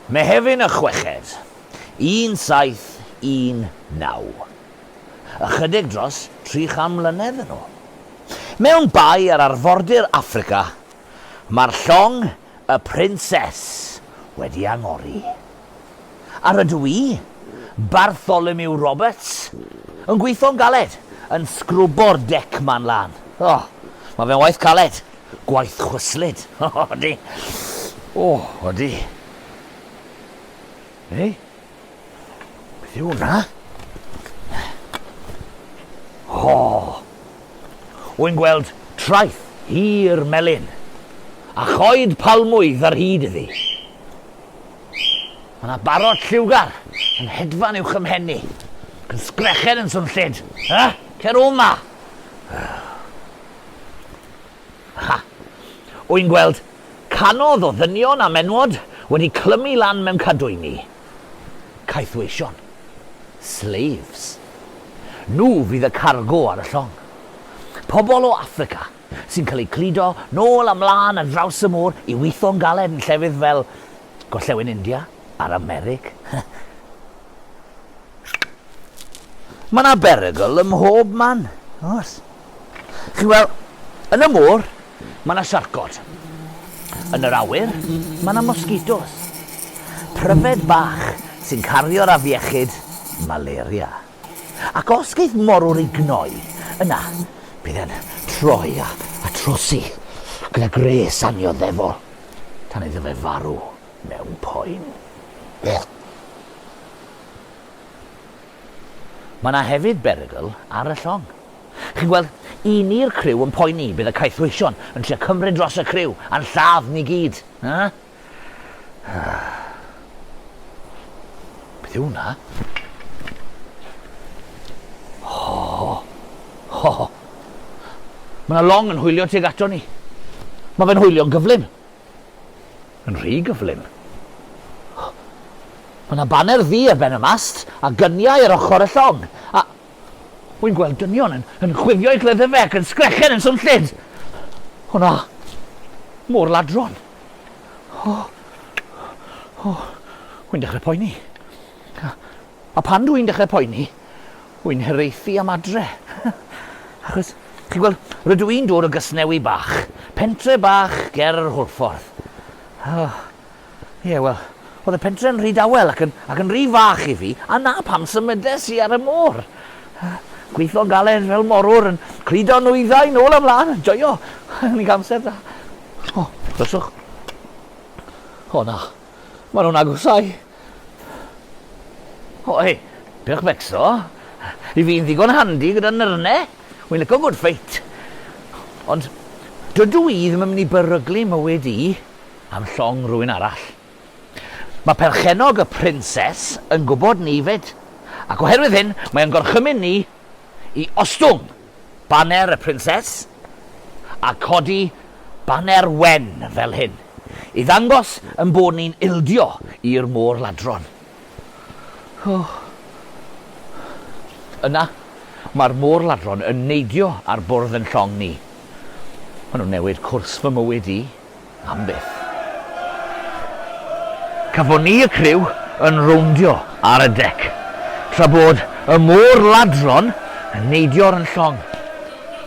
Mehefin y Chweched, 1719. Ychydig dros 300 mlynedd yn ôl. Mewn bai ar arfordir Affrica, mae'r llong y prinses wedi angori. Ar ydw i, Bartholomew Roberts, yn gweithio'n galed, yn sgrwbo'r dec man lan. Mae fe'n waith caled, gwaith chwyslyd. Odi. Odi. Hei, beth yw hwnna? Wy'n gweld traeth hir melyn, a choed palmwydd ar hyd iddi. Mae yna barod lliwgar yn hedfan uwch ymhenni, ac yn sgrechen yn swnllyd. Cer o ma! Wy'n gweld canodd o ddynion a menwod wedi clymu lan mewn cadwyni. Caethweision. Slaves. Nhw fydd y cargo ar y llong. Pobl o Affrica sy'n cael eu cludo nôl ymlaen a draws y môr i weithio'n galed yn llefydd fel Gorllewin India a'r Amerig. Mae yna berygl ym mhob man. Oes. Chi'n gweld, yn y môr, mae yna siarcod. Yn yr awyr, mae yna mosquitos. Pryfed bach sy'n cario'r afiechyd malaria. Ac os geith morwr i gnoi, yna, bydd e'n troi a trosi gyda gres annioddefol tan iddo fe farw mewn poen. Mae yna hefyd berygl ar y llong. Chi'n gweld, un i'r criw yn poeni bydd y caethweision yn trio cymryd dros y criw a'n lladd ni gyd. Beth yw hwnna? Mae yna long yn hwylio tuag ato ni. Mae fe'n hwylio'n gyflym. Yn rhy gyflym. Mae yna baner ddu ar ben y mast a gyniau ar ochr y llong. A wy'n gweld dynion yn chwifio i gledde fe ac yn sgrechen yn swnllyd. Hwna, môr-ladron. Wy'n dechrau poeni. A pan dwi'n dechrau poeni, wy'n hyreithi am adre. Achos, chi'n gweld, rydw i'n dod o Gysnewi bach, pentre bach ger yr Hwrffordd. Wel, oedd y pentre yn rhy dawel ac yn rhy fach i fi, a na pam symudes i ar y môr. Gweithio'n galed fel morwr yn cludo nwyddau nôl ymlaen, yn joio, yn ei gamser da. Dryswch. Na, maen nhw'n agosau. Hei, pech becso. I fi'n ddigon handi gyda nyrnau. Wy'n licio good fight. Ond dydw i ddim yn mynd i beryglu mywyd i am llong rhywun arall. Mae perchenog y prinses yn gwybod ni fyd. Ac oherwydd hyn, mae'n gorchymyn ni i ostwng baner y prinses a codi baner wen fel hyn. I ddangos yn bod ni'n ildio i'r môr-ladron. Yna, mae'r môr-ladron yn neidio ar bwrdd yn llong ni. Maen nhw'n newid cwrs fy mywyd i am byth. Cafon ni y criw yn rowndio ar y dec, tra bod y môr-ladron yn neidio ar yn llong.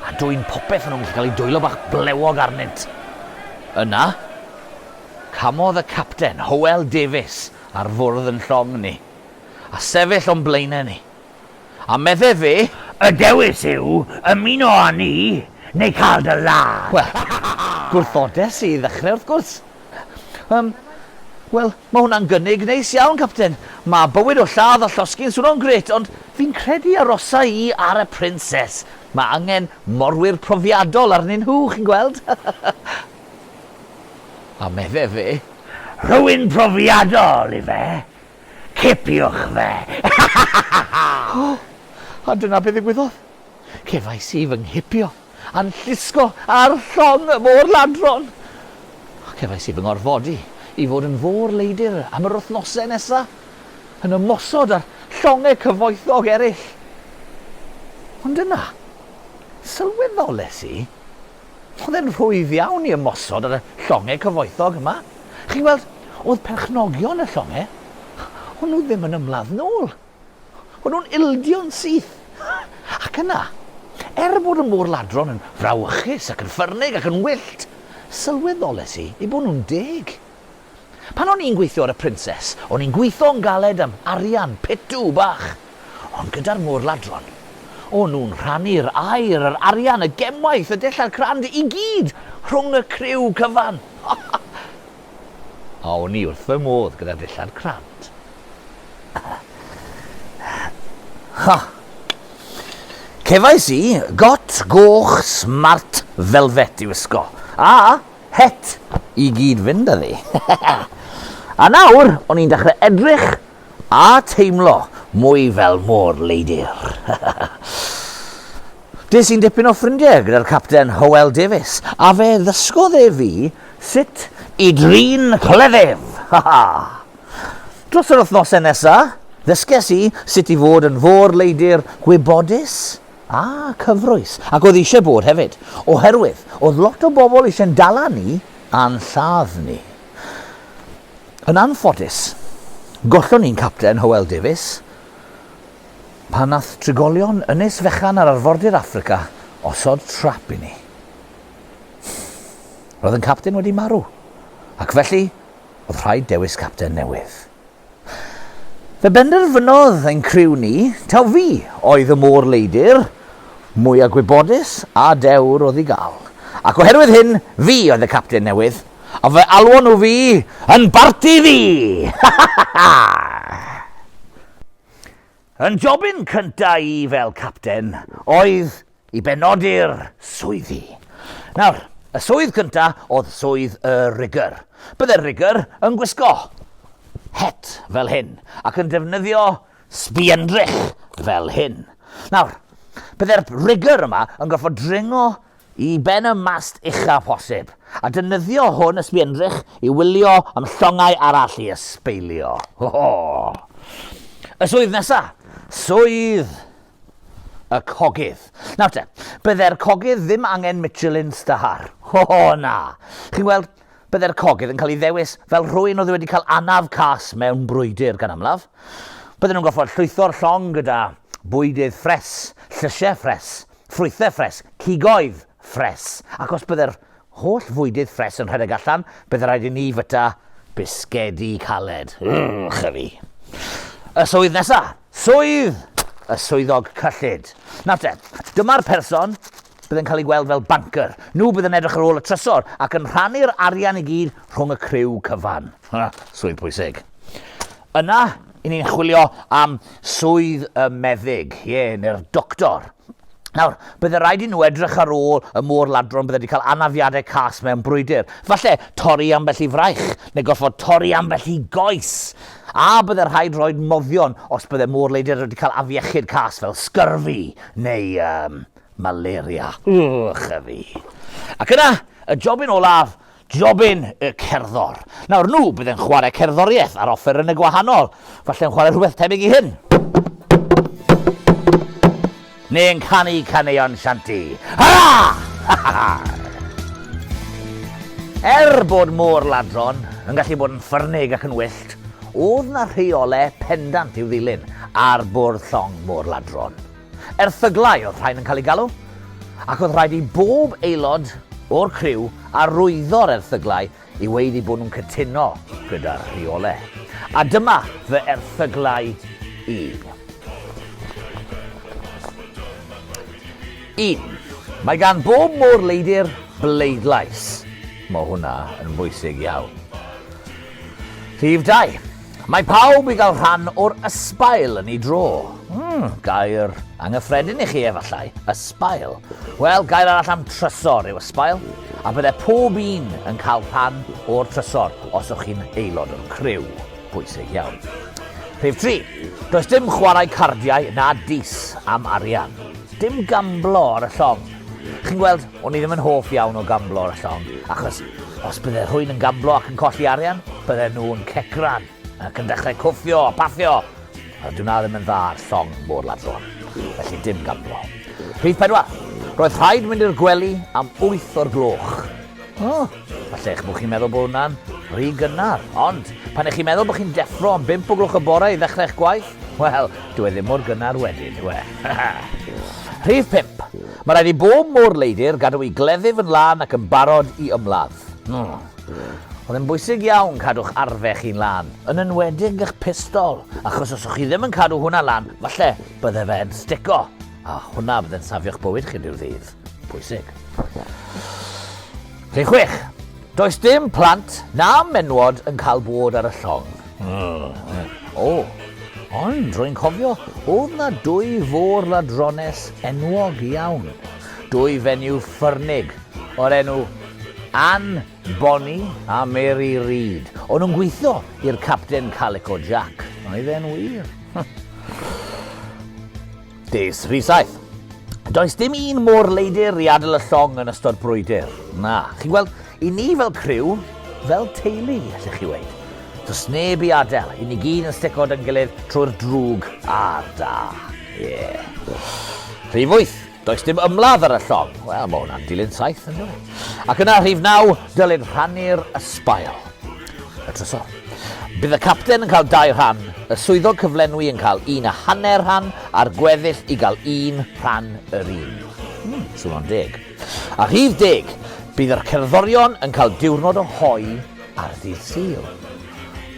A dwy'n popeth yn nhw'n cael ei dwylo bach blewog arnynt. Yna, camodd y capten, Davies, ar fwrdd yn llong ni, a sefyll o'n blaenau ni. A medde fe, y dewis yw ymuno â ni, neu cael dy ladd. Wel, gwrthodes i ddechrau wrth gwrs. Wel, mae hwnna'n gynnig neis iawn, capten. Mae bywyd o lladd a llosgi'n swnio'n gret, ond fi'n credu arosa i ar y prinses. Mae angen morwyr profiadol arnyn nhw, chi'n gweld? A medde fe, rhywun profiadol i fe, cipiwch fe. A dyna beth ddigwyddodd. Cefais i fy nghipio a'n llusgo ar llong y môr-ladron. Cefais i fy ngorfodi i fod yn môr-leidr am yr wythnosau nesaf, yn ymosod ar llongau cyfoethog eraill. Ond yna, sylweddoles i, oedd e'n rhwydd iawn i ymosod ar y llongau cyfoethog yma. Chi'n gweld, oedd perchnogion y llongau, ond nhw ddim yn ymladd nôl. Oedd nhw'n ildio'n syth. Ac yna, bod y môr-ladron yn frawchus ac yn ffyrnig ac yn wyllt, sylweddoles i bod nhw'n deg. Pan o'n i'n gweithio ar y princes, o'n i'n gweithio'n galed am arian, pitw bach. Ond gyda'r môr-ladron, o'n nhw'n rhannu'r air, yr arian, y gemwaith, y dillad crand i gyd rhwng y criw cyfan. A o'n i wrth fy modd gyda'r dillad crand. Cefais i got goch smart velvet i wisgo. A het i gyd fynd â ddi. A nawr, o'n i'n dechrau edrych a teimlo mwy fel môr-leidr. Des i'n dipyn o ffrindiau gyda'r capten Davies, a fe ddysgodd fi sut i drin cleddef. Dros yr wythnosau nesaf, ddysges i sut i fod yn môr-leidr gwybodus a cyfrwys, ac oedd eisiau bod hefyd, oherwydd oedd lot o bobl eisiau'n dala ni a'n lladd ni. Yn anffodus, gollon ni'n capten Davies pan nath trigolion ynys fechan ar arfordir Affrica osod trap i ni. Roedd yn capten wedi marw, ac felly oedd rhaid dewis capten newydd. Fe benderfynodd ein criw ni, taw fi oedd y môr-leidr, mwy a gwybodus a dewr oedd i gael. Ac oherwydd hyn, fi oedd y capten newydd, a fe alwon nhw fi yn Barti Ddu. Yn jobyn cynta i fel capten oedd i benodi'r swyddi. Nawr, y swydd cynta oedd swydd y rigor. Byddai'r rigor yn gwisgo het fel hyn ac yn defnyddio sbiendrych fel hyn. Nawr, byddai'r rigor yma yn gorfod dringo i ben y mast ucha posib, a defnyddio hwn y sbiendrych i wylio am llongau arall i ysbeilio. Y swydd nesaf, swydd y cogydd. Nawr te, byddai'r cogydd ddim angen Michelin star. Na. Chi'n gweld, byddai'r cogydd yn cael ei ddewis fel rhywun oedd wedi cael anaf cas mewn brwydr gan amlaf. Bydden nhw'n goffod llwytho'r llong gyda bwydydd ffres, llysiau ffres, ffrwythau ffres, cigoedd ffres. Ac os byddai'r holl fwydydd ffres yn rhedeg allan, byddai rhaid i ni fyta bisgedi caled. Chyfi. Y swydd nesaf, swydd y swyddog cyllid. Nawr te, dyma'r person bydde'n cael ei gweld fel banker. Nhw bydde'n edrych ar ôl y trysor ac yn rhannu'r arian i gyd rhwng y criw cyfan. Swydd pwysig. Yna, i ni'n chwilio am swydd y meddyg, neu'r doctor. Nawr, bydde rhaid i nhw edrych ar ôl y môr-ladron bydde wedi cael anafiadau cas mewn brwydr. Falle torri ambell i fraich, neu gorfod torri ambell i goes. A bydde rhaid rhoi moddion os bydde môr-leidr wedi cael afiechyd cas fel scurvy neu malaria. Chyfi. Ac yna, y jobyn olaf, jobyn y cerddor. Nawr nhw bydde'n chwarae cerddoriaeth ar offer yn y gwahanol. Falle'n chwarae rhywbeth tebyg i hyn. Neu'n canu caneuon shanty. Bod môr-ladron yn gallu bod yn ffyrnig ac yn wyllt, oedd na rheolau pendant i'w ddilyn ar bwrdd llong môr-ladron. Erthyglau oedd rhain yn cael ei galw, ac oedd rhaid i bob aelod o'r criw arwyddo'r erthyglau i weid i bod nhw'n cytuno gyda'r rheolau. A dyma fy erthyglau i. 1. Mae gan bob môr-leidr bleidlais. Mae hwnna yn bwysig iawn. Rhif 2. Mae pawb i gael rhan o'r ysbail yn ei dro. Gair anghyffredin i chi efallai, ysbail. Wel, gair arall am trysor yw ysbail, a byddai pob un yn cael rhan o'r trysor os o'ch chi'n aelod o'r criw. Bwysig iawn. Rhif 3. Does dim chwarae cardiau na dis am arian. Dim gamblo ar y llong. Chi'n gweld, o'n i ddim yn hoff iawn o gamblo ar y llong, achos os bydde rhywun yn gamblo ac yn colli arian, bydde nhw'n cecran ac yn dechrau cwffio a paffio. a dwi'n ddim yn dda ar llong môr-leidr, felly dim ganddo. Rhif 4. Roedd rhaid mynd i'r gwely am 8 o'r gloch. Falle eich bod chi'n meddwl bod hwnna'n rhy gynnar, ond pan eich chi'n meddwl bod chi'n deffro am 5 o gloch y bore i ddechrau'ch gwaith, wel, dwi ddim mor gynnar wedyn, dwi. Rhif 5. Mae rhaid i bob môr-leidr gadw i gleddyf yn lan ac yn barod i ymladd. Oedd yn bwysig iawn cadw'ch arfech chi'n lan, yn enwedig eich pistol, achos os o'ch chi ddim yn cadw hwnna lan, falle bydde fe'n stico. A hwnna bydde'n safio'ch bywyd chi di'r ddydd. Pwysig. Rhif 6. Does dim plant na menwod yn cael bod ar y llong. Ond rwy'n cofio, oedd na 2 môr-leidrones enwog iawn. 2 fenyw ffyrnig o'r enw Ann Bonny a Mary Reid. O'n nhw'n gweithio i'r Captain Calico Jack. Oedd e'n wir. Rhif 7. Does dim un môr-leidr i adael y llong yn ystod brwydr. Na, chi'n gweld, i ni fel criw, fel teulu, allech chi weid. Does neb i adael, i ni gyd yn stico yn gilydd trwy'r drwg a'r da. Rhif 8. Does dim ymladd ar y llong. Wel, mae hwnna'n dilyn saith, yn dweud. Ac yna, rhif 9, dylid rhannu'r ysbail. Y trysor. Bydd y capten yn cael 2 rhan, y swyddog cyflenwi yn cael 1.5 rhan, a'r gweddill i gael 1 rhan yr un. Swn o'n 10. A rhif 10, bydd yr cerddorion yn cael diwrnod o hoi ar ddydd Sul.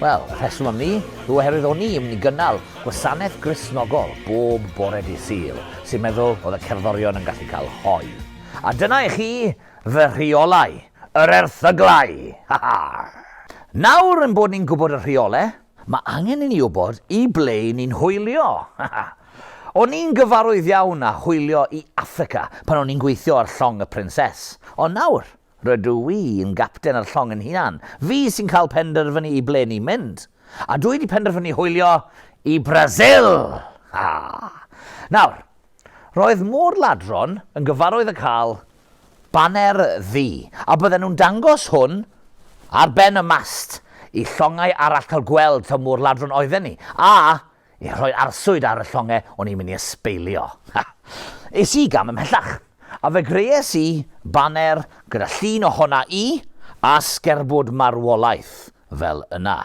Wel, y rheswm am ni, yw oherwydd o'n ni yn mynd i gynnal gwasanaeth grisnogol bob bore dydd Sul, sy'n meddwl oedd y cerddorion yn gallu cael hoi. A dyna i chi fy rheolau, yr erthyglau. Nawr yn bod ni'n gwybod y rheolau, mae angen i ni wybod i ble ni'n hwylio. O'n i'n gyfarwydd iawn â hwylio i Affrica pan o'n i'n gweithio ar llong y prinses. Ond nawr, rydw i yn gapten ar llong yn hunan. Fi sy'n cael penderfynu i ble ni'n mynd. A dwi wedi penderfynu hwylio i Brasil. Nawr, roedd môr-leidron yn gyfarwydd â cael baner ddu. A bydden nhw'n dangos hwn ar ben y mast i llongau arall cael gweld ta môr-leidron oedden ni. A i roi arswyd ar y llongau o'n i'n mynd i ysbeilio. Es i gam ymhellach. A fe grees i baner gyda llun ohona i a sgerbwd marwolaeth fel yna.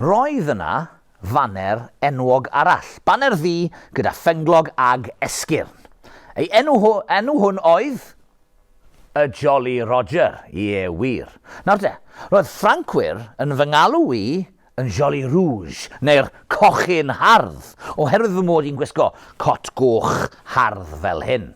Roedd yna faner enwog arall, baner ddu gyda ffenglog ag esgyrn. Ei enw hwn oedd y Jolly Roger, wir. Nawr te, roedd Ffrancwyr yn fy ngalw i yn Jolly Rouge, neu'r cochyn hardd, oherwydd fy mod i'n gwisgo cot goch hardd fel hyn.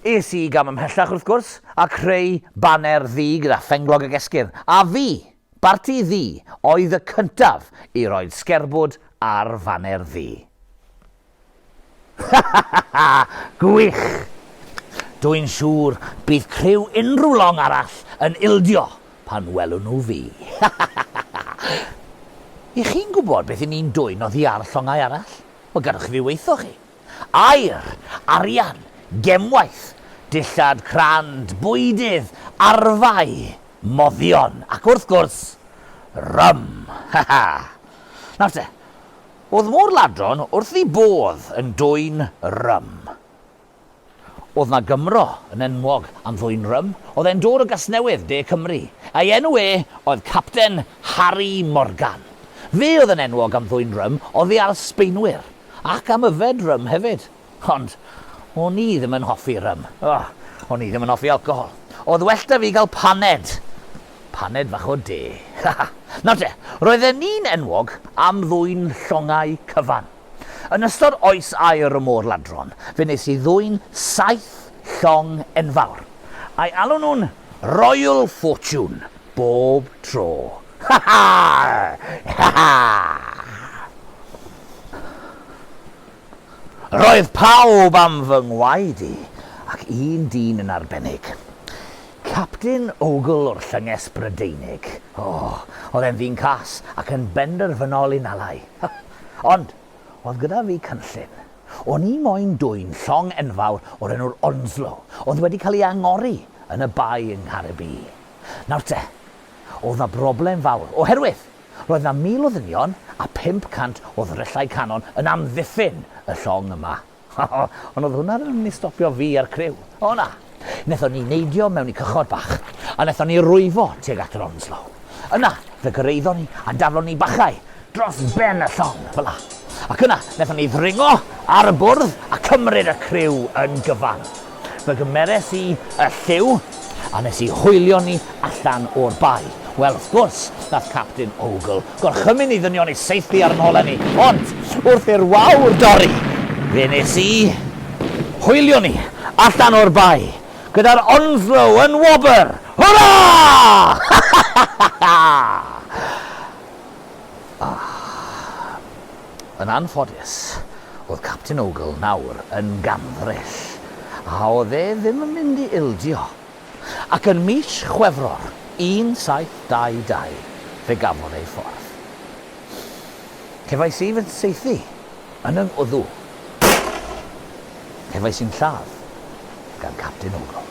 Es i gam ymhellach wrth gwrs, a creu baner ddu gyda ffenglog ag esgyrn. A fi, Barti Ddu, oedd y cyntaf i roed sgerbwd ar faner ddu. Gwych! Dwi'n siŵr bydd criw unrhyw long arall yn ildio pan welwn nhw fi. I chi'n gwybod beth i ni'n dwyn oddi ar llongau arall? Wel, gadwch chi fi weithio chi. Air, arian, gemwaith, dillad crand, bwydydd, arfau, moddion, ac wrth gwrs, rym. Nawr te, oedd môr-leidron wrth ei bodd yn dwyn rym. Oedd na Gymro yn enwog am ddwyn rym, oedd e'n dod o Gasnewydd, De Cymru, a'i enw oedd Capten Harry Morgan. Fe oedd yn enwog am ddwyn rym, oedd hi ar Sbeinwyr, ac am yfed rym hefyd. Ond, o'n i ddim yn hoffi rym. O'n i ddim yn hoffi alcohol. Oedd well da fi gael paned. Paned fach o de. Nawr te, roedd e'n enwog am ddwyn llongau cyfan. Yn ystod oes air y môr-leidron, fe nes i ddwyn 7 llong enfawr. A'i alw nhw'n Royal Fortune bob tro. Roedd pawb am fy ngwaed i, ac un dyn yn arbennig. Capten Ogl o'r llynges Brydeinig. Oedd e'n ddyn cas ac yn benderfynol i nalau. Ond, oedd gyda fi cynllun. O'n i moyn dwyn llong enfawr o'r enw'r Onslow, oedd wedi cael ei angori yn y bai yng Nghaerdydd. Nawr te, oedd na broblem fawr, oherwydd Roedd na 1,000 o ddynion a 500 o ddrychau canon yn amddiffyn y llong yma. Ond oedd hwnna'n mynd i stopio fi a'r criw. O na, wnaethon ni neidio mewn i cychod bach a wnaethon ni rwyfo tuag at yr onslow. Yna, fe gyrraeddon ni a daflon ni bachau dros ben y llong, fel la. Ac yna, wnaethon ni ddringo ar y bwrdd a cymryd y criw yn gyfan. Fe gymeres i y lliw a nes i hwylio ni allan o'r bai. Wel, wrth gwrs, nath Captain Ogle gorchymyn i ddynion i seithi ar nôl ni. Ond, wrth i'r wawr dorri, fe nes i hwylio ni allan o'r bai gyda'r onslow yn wobr. Hwra! Yn anffodus, oedd Captain Ogle nawr yn gamfrill, a oedd e ddim yn mynd i ildio. Ac yn mis Chwefror 1722, fe gafodd ei ffordd. Cefais i fy seithi yn yng Ngwddw. Cefais i'n lladd gan Captain Ogle.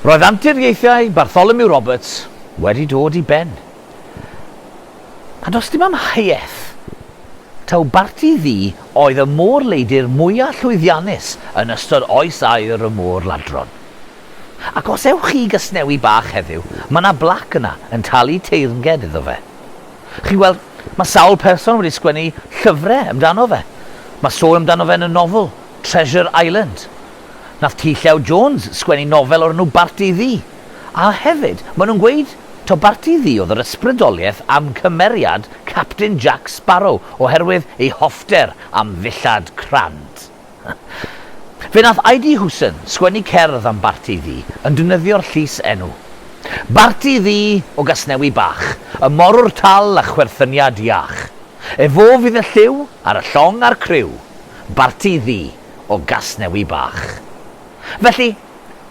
Roedd anturiaethau Bartholomew Roberts wedi dod i ben. A does dim amheuaeth taw Barti Ddu oedd y môr-leidr mwyaf llwyddiannus yn ystod oes aur y môr-ladron. Ac os ewch chi gysnewi bach heddiw, mae yna blac yna yn talu teyrnged iddo fe. Chi weld, mae sawl person wedi sgwennu llyfrau amdano fe. Mae sôn amdano fe yn y nofel Treasure Island. Nath T. Llew Jones sgwennu nofel o'r nhw Barti Ddu. A hefyd, maen nhw'n gweud to Barti Ddu oedd yr ysbrydoliaeth am cymeriad Captain Jack Sparrow oherwydd ei hoffter am ddillad crand. Fe nath I.D. Hwson sgwennu cerdd am Barti Ddu yn defnyddio'r llys enw. Barti Ddu o Gasnewi Bach, y morwr tal a chwerthyniad iach. Efo fydd y lliw ar y llong a'r criw, Barti Ddu o Gasnewi Bach. Felly,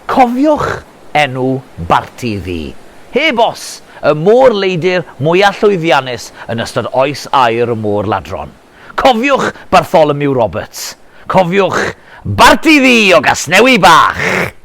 cofiwch enw Barti Ddu. Heb os, y môr-leidr mwyaf llwyddiannus yn ystod oes aur y môr-ladron. Cofiwch Bartholomew Roberts. Cofiwch Barti Ddu o Gasnewi Bach.